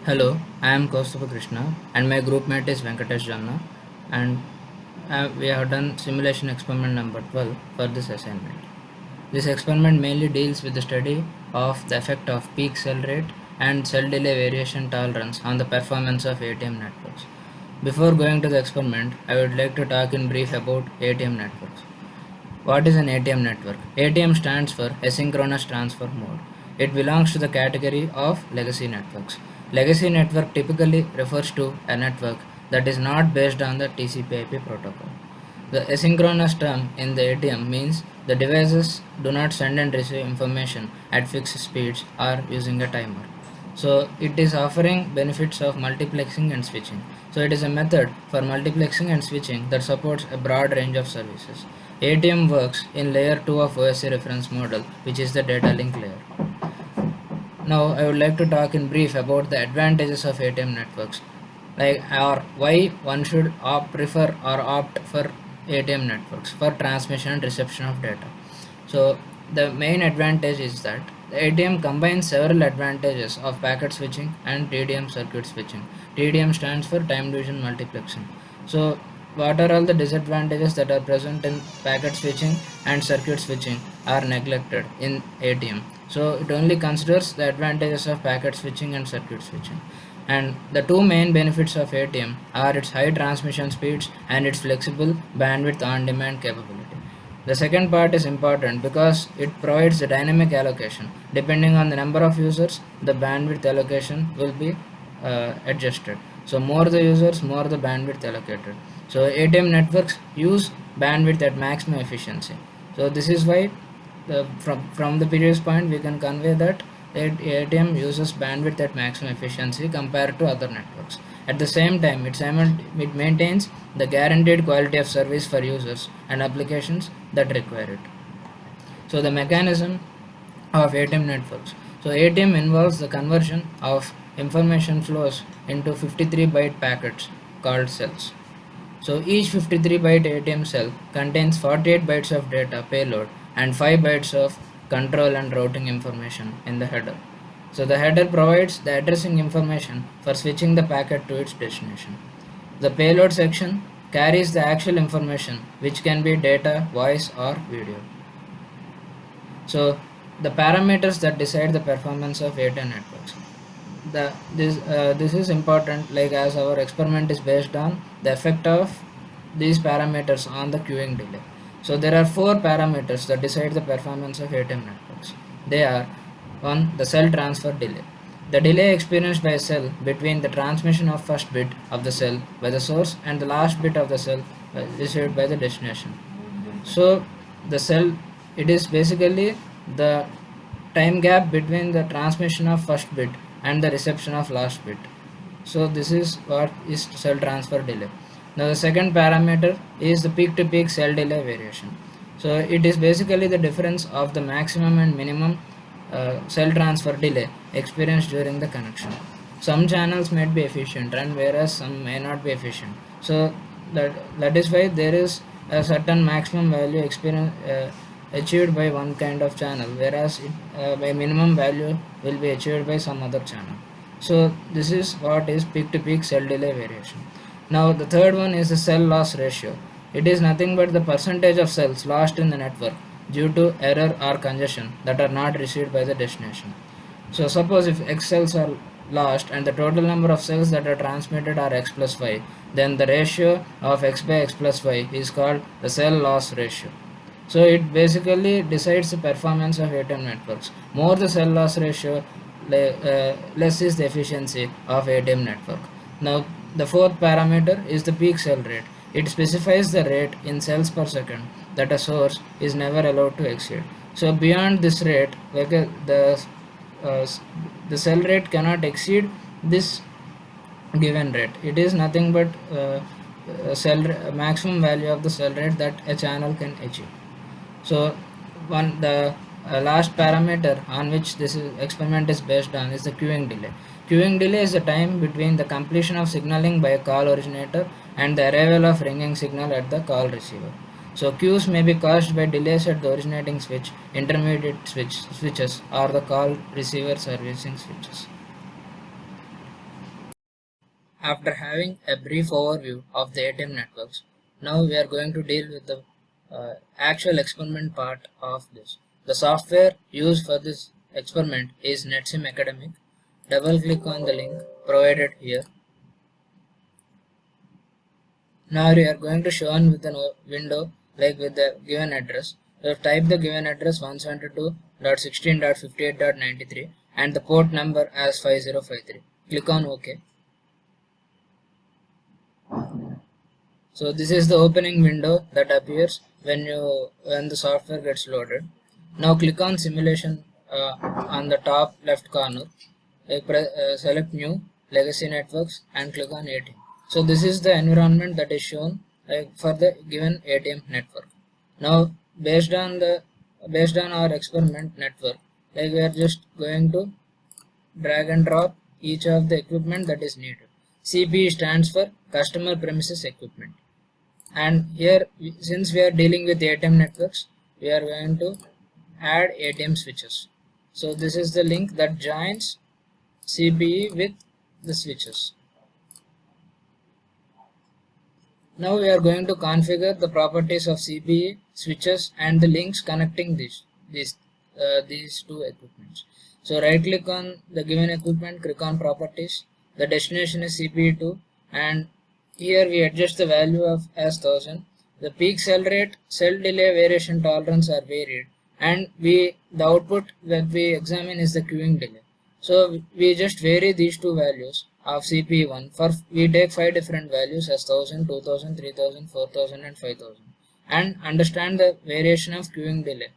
Hello, I am Kaustubha Krishna and my group mate is Venkatesh Janna, and we have done simulation experiment number 12 for this assignment. This experiment mainly deals with the study of the effect of peak cell rate and cell delay variation tolerance on the performance of ATM networks. Before going to the experiment, I would like to talk in brief about ATM networks. What is an ATM network? ATM stands for Asynchronous Transfer Mode. It belongs to the category of legacy networks. Legacy network typically refers to a network that is not based on the TCP/IP protocol. The asynchronous term in the ATM means the devices do not send and receive information at fixed speeds or using a timer. So it is offering benefits of multiplexing and switching. So it is a method for multiplexing and switching that supports a broad range of services. ATM works in layer 2 of OSI reference model, which is the data link layer. Now I would like to talk in brief about the advantages of ATM networks, like or why one should prefer or opt for ATM networks for transmission and reception of data. So the main advantage is that the ATM combines several advantages of packet switching and TDM circuit switching. TDM stands for time division multiplexing. So what are all the disadvantages that are present in packet switching and circuit switching are neglected in ATM. So it only considers the advantages of packet switching and circuit switching. And the two main benefits of ATM are its high transmission speeds and its flexible bandwidth on demand capability. The second part is important because it provides the dynamic allocation. Depending on the number of users, the bandwidth allocation will be adjusted. So more the users, more the bandwidth allocated. So ATM networks use bandwidth at maximum efficiency. So this is why from the previous point we can convey that ATM uses bandwidth at maximum efficiency compared to other networks. At the same time, it maintains the guaranteed quality of service for users and applications that require it. So the mechanism of ATM networks. So ATM involves the conversion of information flows into 53 byte packets called cells. So each 53 byte ATM cell contains 48 bytes of data payload and 5 bytes of control and routing information in the header. So the header provides the addressing information for switching the packet to its destination. The payload section carries the actual information, which can be data, voice or video. So the parameters that decide the performance of ATM networks. This is important, like as our experiment is based on the effect of these parameters on the queuing delay. So there are four parameters that decide the performance of ATM networks. They are: one, the cell transfer delay. The delay experienced by a cell between the transmission of first bit of the cell by the source and the last bit of the cell received by the destination. So the cell, it is basically the time gap between the transmission of first bit and the reception of last bit. So this is what is cell transfer delay. Now the second parameter is the peak to peak cell delay variation. So it is basically the difference of the maximum and minimum cell transfer delay experienced during the connection. Some channels might be efficient and whereas some may not be efficient. So that is why there is a certain maximum value achieved by one kind of channel, whereas by minimum value will be achieved by some other channel. So this is what is peak to peak cell delay variation. Now the third one is the cell loss ratio. It is nothing but the percentage of cells lost in the network due to error or congestion that are not received by the destination. So suppose if X cells are lost and the total number of cells that are transmitted are X plus Y, then the ratio of X by X plus Y is called the cell loss ratio. So it basically decides the performance of ATM networks. More the cell loss ratio, less is the efficiency of ATM network. Now the fourth parameter is the peak cell rate. It specifies the rate in cells per second that a source is never allowed to exceed. So beyond this rate, like uh, the cell rate cannot exceed this given rate. It is nothing but maximum value of the cell rate that a channel can achieve. So the last parameter on which experiment is based on is the queuing delay. Queuing delay is the time between the completion of signaling by a call originator and the arrival of ringing signal at the call receiver. So queues may be caused by delays at the originating switch, switches, or the call receiver servicing switches. After having a brief overview of the ATM networks, now we are going to deal with the actual experiment part of this. The software used for this experiment is NetSim Academic. Double click on the link provided here. Now you are going to shown with a window like with the given address. So type the given address 172.16.58.93 and the port number as 5053. Click on OK. So this is the opening window that appears when the software gets loaded. Now click on simulation on the top left corner. Select new legacy networks and click on ATM. So this is the environment that is shown for the given ATM network. Now based on our experiment network, we are just going to drag and drop each of the equipment that is needed. CPE stands for customer premises equipment. And here, since we are dealing with ATM networks, we are going to add ATM switches. So this is the link that joins CPE with the switches. Now we are going to configure the properties of CPE, switches and the links connecting these two equipments. So right click on the given equipment, click on properties. The destination is CPE2 and here we adjust the value of as 1000. The peak cell rate, cell delay, variation tolerance are varied and the output that we examine is the queuing delay. So we just vary these two values of CPE1 for we take 5 different values as 1000, 2000, 3000, 4000 and 5000 and understand the variation of queuing delay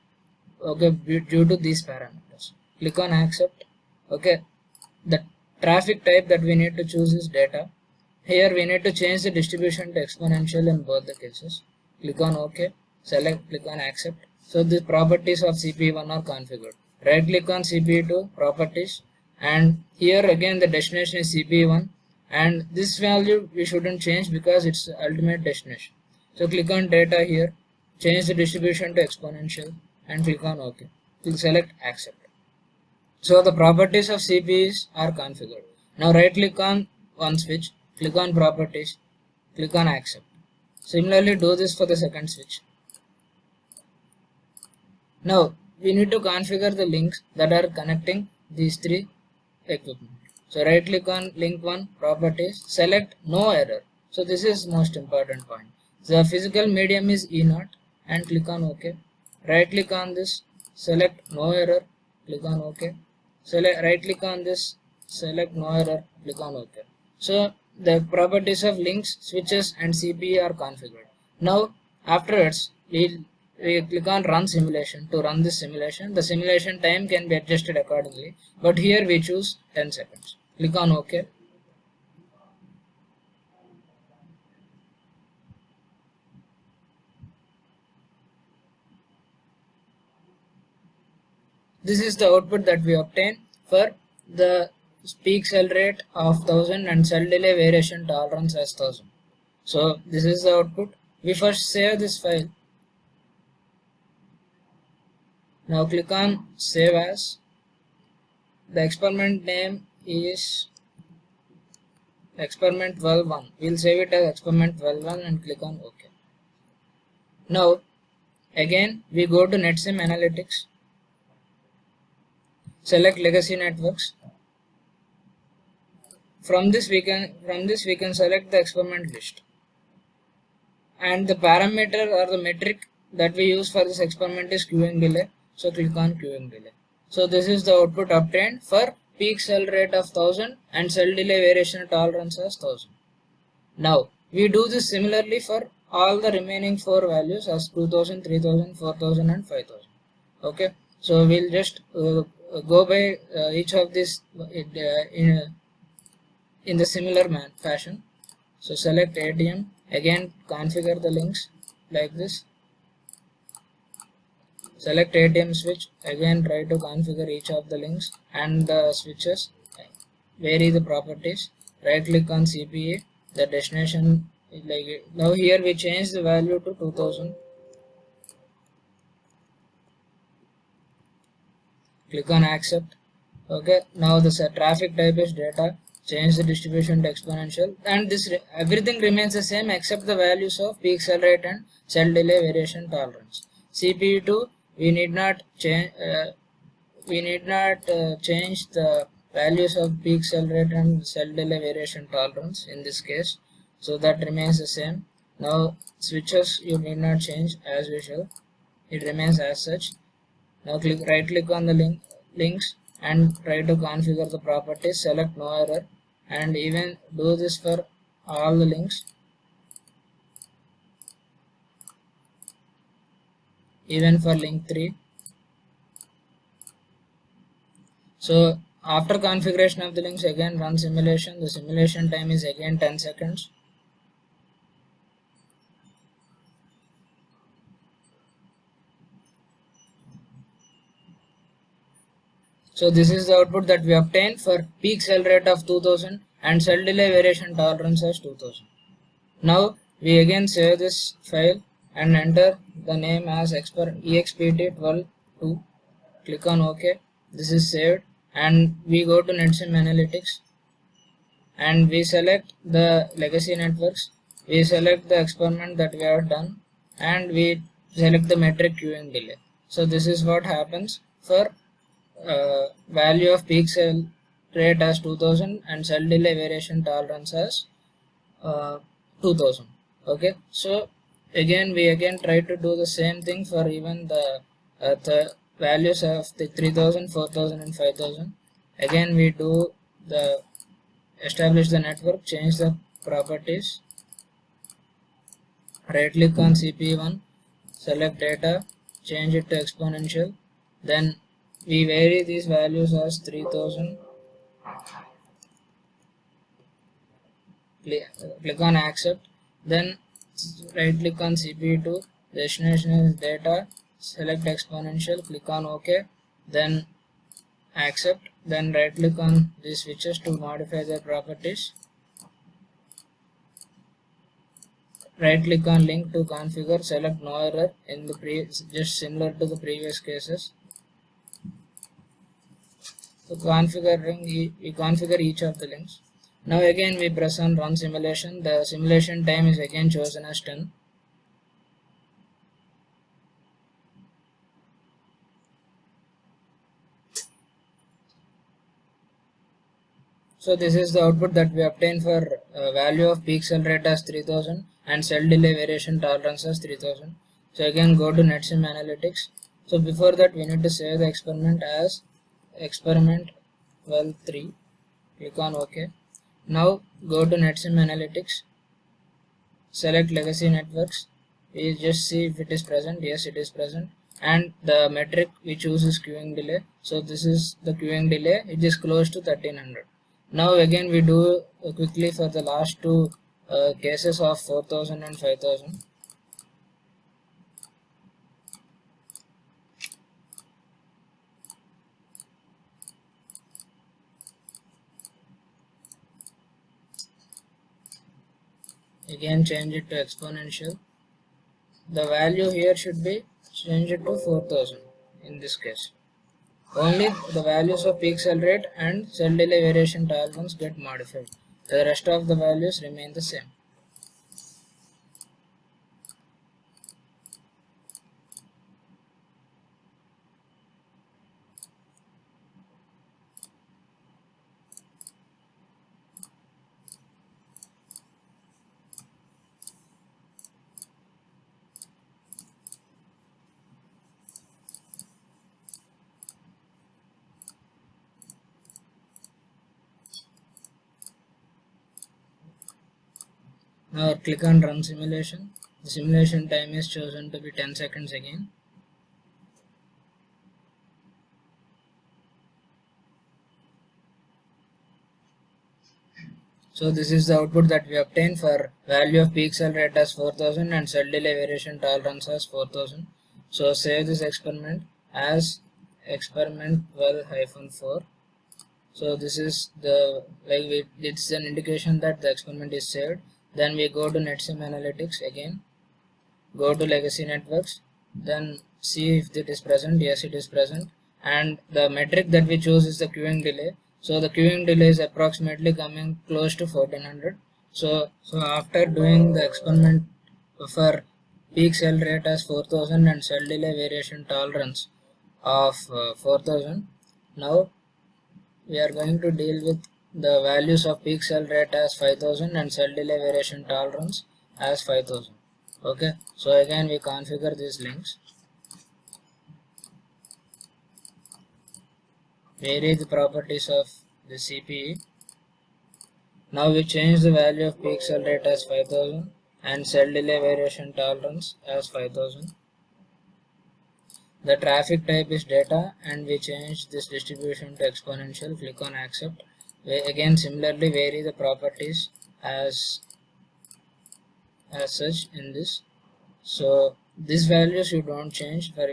due to these parameters. Click on accept. Okay, the traffic type that we need to choose is data. Here we need to change the distribution to exponential in both the cases. Click on OK, click on accept. So the properties of CPE1 are configured. Right click on CPE2 properties and here again the destination is CPE1 and this value we shouldn't change because it's the ultimate destination. So click on data here, change the distribution to exponential and click on OK. Click select accept. So the properties of CPEs are configured. Now right click on one switch, click on properties, click on accept. Similarly do this for the second switch. Now we need to configure the links that are connecting these three equipment. So right click on link 1 properties, select no error. So this is most important point. The physical medium is E0 and click on OK. Right click on this, select no error, click on OK. Select right click on this, select no error, click on OK. So the properties of links, switches and CPE are configured. Now afterwards we click on run simulation to run this simulation. The simulation time can be adjusted accordingly, but here we choose 10 seconds. Click on OK. This is the output that we obtain for the peak cell rate of 1000 and cell delay variation tolerance as 1000. So this is the output. We first save this file. Now click on save as. The experiment name is experiment 12.1. We'll save it as experiment 12.1 and click on OK. Now again we go to NetSim Analytics. Select legacy networks. From this we can select the experiment list. And the parameter or the metric that we use for this experiment is queuing delay. So click on queuing delay. So this is the output obtained for peak cell rate of 1000 and cell delay variation tolerance as 1000. Now we do this similarly for all the remaining 4 values as 2000, 3000, 4000 and 5000. Okay, so we'll just go by each of these in the similar fashion. So select ATM, again configure the links like this. Select ATM switch, again try to configure each of the links and the switches, vary the properties, right click on CPE, the destination now here we change the value to 2000. Click on accept. Okay, now the traffic type is data. change the distribution to exponential, and this everything remains the same except the values of peak cell rate and cell delay variation tolerance. CPU2, we need not change change the values of peak cell rate and cell delay variation tolerance in this case, so that remains the same. Now switches you need not change as usual, it remains as such. Now right click on the links and try to configure the properties, select no error, and even do this for all the links, even for link 3. So after configuration of the links, again run simulation. The simulation time is again 10 seconds. So this is the output that we obtained for peak cell rate of 2000 and cell delay variation tolerance as 2000. Now we again save this file and enter the name as expt122. Click on OK. This is saved, and we go to NetSim Analytics and we select the legacy networks. We select the experiment that we have done and we select the metric queuing delay. So this is what happens for value of peak cell rate as 2000 and cell delay variation tolerance as 2000. Okay, so again we try to do the same thing for even the values of the 3000, 4000 and 5000. Again we do the establish the network, change the properties, right click on CPU1, select data, change it to exponential, then we vary these values as 3000, click on accept, then right click on CPU2, destination is data, select exponential, click on OK, then accept, then right click on these switches to modify their properties, right click on link to configure, select no error in the just similar to the previous cases. So we configure each of the links. Now again we press on run simulation. The simulation time is again chosen as 10. So this is the output that we obtain for value of peak cell rate as 3000 and cell delay variation tolerance as 3000. So again go to NetSim Analytics. So before that we need to save the experiment as experiment 12.3. Click on OK. Now go to NetSim Analytics, select legacy networks. We just see if it is present. Yes, it is present, and the metric we choose is queuing delay. So this is the queuing delay, it is close to 1300. Now again we do quickly for the last two cases of 4000 and 5000. Again change it to exponential. The value here should be changed to 4000 in this case. Only the values of peak cell rate and cell delay variation tolerance get modified. The rest of the values remain the same. Now click on run simulation. The simulation time is chosen to be 10 seconds again. So this is the output that we obtain for value of peak cell rate as 4000 and cell delay variation tolerance as 4000. So save this experiment as experiment 12-4. So this is the it's an indication that the experiment is saved. Then we go to NetSim Analytics again, go to legacy networks, then see if it is present. Yes, it is present, and the metric that we choose is the queuing delay. So the queuing delay is approximately coming close to 1400. So after doing the experiment for peak cell rate as 4000 and cell delay variation tolerance of 4000, now we are going to deal with the values of peak cell rate as 5000 and cell delay variation tolerance as 5000. Okay, so again we configure these links, vary the properties of the CPE. Now we change the value of peak cell rate as 5000 and cell delay variation tolerance as 5000. The traffic type is data and we change this distribution to exponential. Click on accept. We again similarly vary the properties as such in this. So these values you don't change for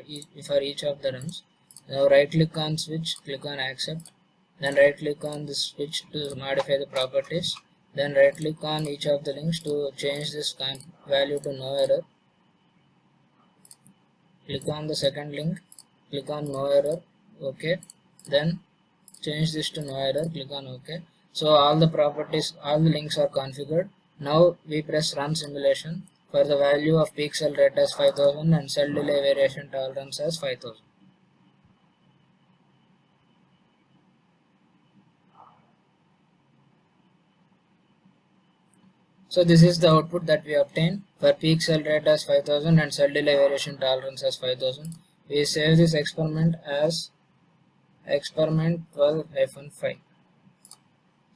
each of the runs. Now right click on switch, click on accept, then right click on the switch to modify the properties, then right click on each of the links to change this value to no error. Click on the second link, click on no error, okay, then change this to no error, click on ok. So all the properties, all the links are configured. Now we press run simulation for the value of peak cell rate as 5000 and cell delay variation tolerance as 5000. So this is the output that we obtain for peak cell rate as 5000 and cell delay variation tolerance as 5000. We save this experiment as experiment 12-5.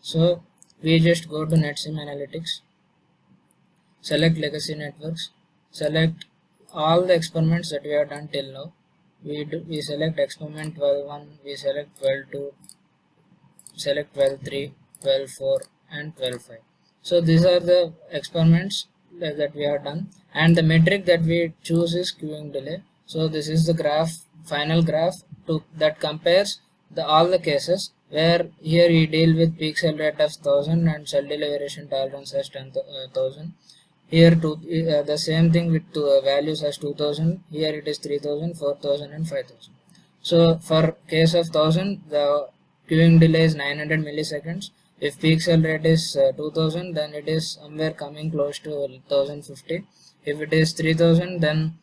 So we just go to NetSim Analytics, select legacy networks, select all the experiments that we have done till now. We select experiment 12.1, we select 12.2, select 12.3, 12.4 and 12.5. So these are the experiments that we have done, and the metric that we choose is queuing delay. So this is the graph, final graph that compares all the cases where here we deal with peak cell rate of 1000 and cell delay variation tolerance as 10,000. Here the same thing with values as 2000, here it is 3000, 4000 and 5000. So for case of 1000, the queuing delay is 900 milliseconds. If peak cell rate is 2000, then it is somewhere coming close to 1050. If it is 3000, then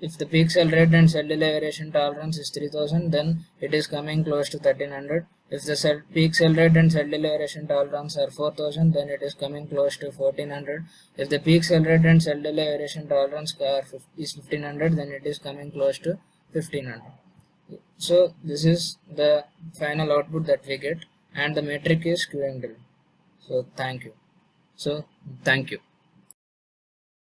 if the peak cell rate and cell delay variation tolerance is 3000, then it is coming close to 1300. If the peak cell rate and cell delay variation tolerance are 4000, then it is coming close to 1400. If the peak cell rate and cell delay variation tolerance is 1500, then it is coming close to 1500. So this is the final output that we get, and the metric is queuing delay. So thank you.